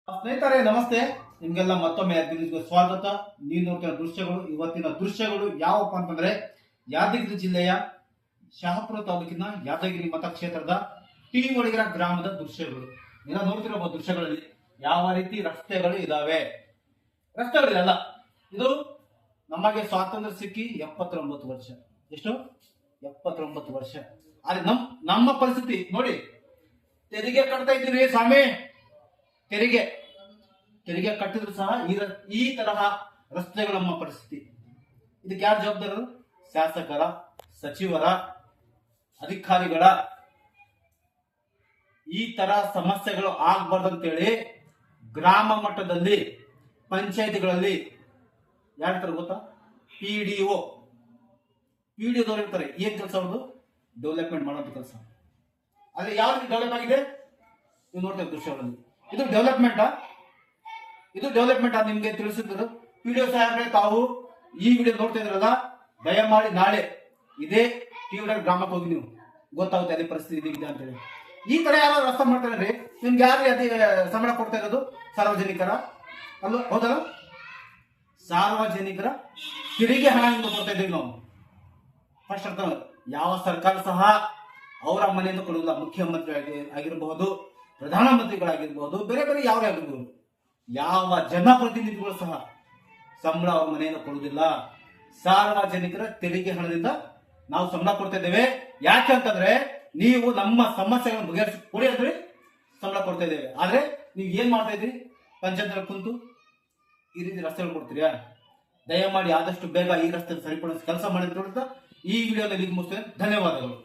ಸ್ನೇಹಿತರೆ ನಮಸ್ತೆ. ನಿಮ್ಗೆಲ್ಲ ಮತ್ತೊಮ್ಮೆ ಸ್ವಾಗತ. ನೀವು ನೋಡ್ತಿರೋ ದೃಶ್ಯಗಳು, ಇವತ್ತಿನ ದೃಶ್ಯಗಳು ಯಾವಪ್ಪ ಅಂತಂದ್ರೆ ಯಾದಗಿರಿ ಜಿಲ್ಲೆಯ ಶಹಾಪುರ ತಾಲೂಕಿನ ಯಾದಗಿರಿ ಮತಕ್ಷೇತ್ರದ ಟಿ ಒಳಗಿರ ಗ್ರಾಮದ ದೃಶ್ಯಗಳು. ನೀವು ನೋಡ್ತಿರೋ ದೃಶ್ಯಗಳಲ್ಲಿ ಯಾವ ರೀತಿ ರಸ್ತೆಗಳು ಇದಾವೆ. ರಸ್ತೆಗಳಿರಲ್ಲ. ಇದು ನಮಗೆ ಸ್ವಾತಂತ್ರ್ಯ ಸಿಕ್ಕಿ 79 ವರ್ಷ. ಎಷ್ಟು? 79 ವರ್ಷ. ಆದ್ರೆ ನಮ್ಮ ಪರಿಸ್ಥಿತಿ ನೋಡಿ. ತೆರಿಗೆ ಕಟ್ತಾ ಇದ್ದೀರಿ ಸ್ವಾಮಿ, ತೆರಿಗೆ ಕಟ್ಟಿದ್ರು ಸಹ ಈ ತರಹ ರಸ್ತೆಗಳು ನಮ್ಮ ಪರಿಸ್ಥಿತಿ. ಇದಕ್ಕೆ ಯಾರು ಜವಾಬ್ದಾರರು? ಶಾಸಕರ, ಸಚಿವರ, ಅಧಿಕಾರಿಗಳ. ಈ ತರ ಸಮಸ್ಯೆಗಳು ಆಗ್ಬಾರ್ದಂತೇಳಿ ಗ್ರಾಮ ಮಟ್ಟದಲ್ಲಿ ಪಂಚಾಯತಿಗಳಲ್ಲಿ ಯಾರಿರ್ತಾರೆ ಗೊತ್ತಾ? ಪಿಡಿಒದವ್ರು ಇರ್ತಾರೆ. ಏನ್ ಕೆಲಸ ಅವ್ರದ್ದು? ಡೆವಲಪ್ಮೆಂಟ್ ಮಾಡುವಂತ ಕೆಲಸ. ಆದ್ರೆ ಯಾವ ರೀತಿ ಡೆವಲಪ್ ಆಗಿದೆ ನೀವು ನೋಡ್ತೇವೆ ದೃಶ್ಯಗಳಲ್ಲಿ. ಇದು ಡೆವಲಪ್ಮೆಂಟ್ ನಿಮ್ಗೆ ತಿಳಿಸಿದ್ರು ಪಿಡಿಒ ಸಾಹೇಬ್ರೆ. ತಾವು ಈ ವಿಡಿಯೋ ನೋಡ್ತಾ ಇದ್ರಲ್ಲ, ದಯಮಾಡಿ ನಾಳೆ ಇದೇ ಟಿವಿಡರ್ ಗ್ರಾಮಕ್ಕೆ ಹೋಗಿ ನೀವು ಗೊತ್ತಾಗುತ್ತೆ ಅದೇ ಪರಿಸ್ಥಿತಿ ಇದೆ ಅಂತ ಹೇಳಿ. ಈ ತರ ಯಾರು ರಸ್ತೆ ಮಾಡ್ತಾರೆ ನಿಮ್ಗೆ ಯಾರು ಅದೇ ಸಂಬಳ ಕೊಡ್ತಾ ಇರೋದು? ಸಾರ್ವಜನಿಕರ ಅಲ್ಲ, ಹೌದಲ್ಲ? ಸಾರ್ವಜನಿಕರ ತೆರಿಗೆ ಹಣದಿಂದ ಕೊಡ್ತಾ ಇದ್ದೀವಿ ನಾವು. ಫಸ್ಟ್ ಅರ್ಥ. ಯಾವ ಸರ್ಕಾರ ಸಹ ಅವರ ಮನೆಯಿಂದ ಕೊಡುವುದಿಲ್ಲ. ಮುಖ್ಯಮಂತ್ರಿ ಆಗಿರಬಹುದು, ಪ್ರಧಾನಮಂತ್ರಿಗಳಾಗಿರ್ಬಹುದು, ಬೇರೆ ಯಾರೇ ಆಗಿರ್ಬಹುದು, ಯಾವ ಜನಪ್ರತಿನಿಧಿಗಳು ಸಹ ಸಂಬಳ ಅವ್ರ ಮನೆಯಿಂದ ಕೊಡುವುದಿಲ್ಲ. ಸಾರ್ವಜನಿಕರ ತೆರಿಗೆ ಹಣದಿಂದ ನಾವು ಸಂಬಳ ಕೊಡ್ತಾ ಇದ್ದೇವೆ. ಯಾಕೆ ಅಂತಂದ್ರೆ ನೀವು ನಮ್ಮ ಸಮಸ್ಯೆಗಳನ್ನು ಬಗೆಹರಿಸಿ ಕೊಡಿ ಅಂದ್ರೆ ಸಂಬಳ ಕೊಡ್ತಾ ಇದ್ದೇವೆ. ಆದ್ರೆ ನೀವು ಏನ್ ಮಾಡ್ತಾ ಇದ್ರಿ? ಪಂಚಾಯತ್ ಕುಂತು ಈ ರೀತಿ ರಸ್ತೆಗಳು ಕೊಡ್ತೀರಾ? ದಯಮಾಡಿ ಆದಷ್ಟು ಬೇಗ ಈ ರಸ್ತೆ ಸರಿಪಡಿಸಿ ಕೆಲಸ ಮಾಡಿ. ಈ ವಿಡಿಯೋದಲ್ಲಿ ಮುಗಿಸ್ತೇನೆ. ಧನ್ಯವಾದಗಳು.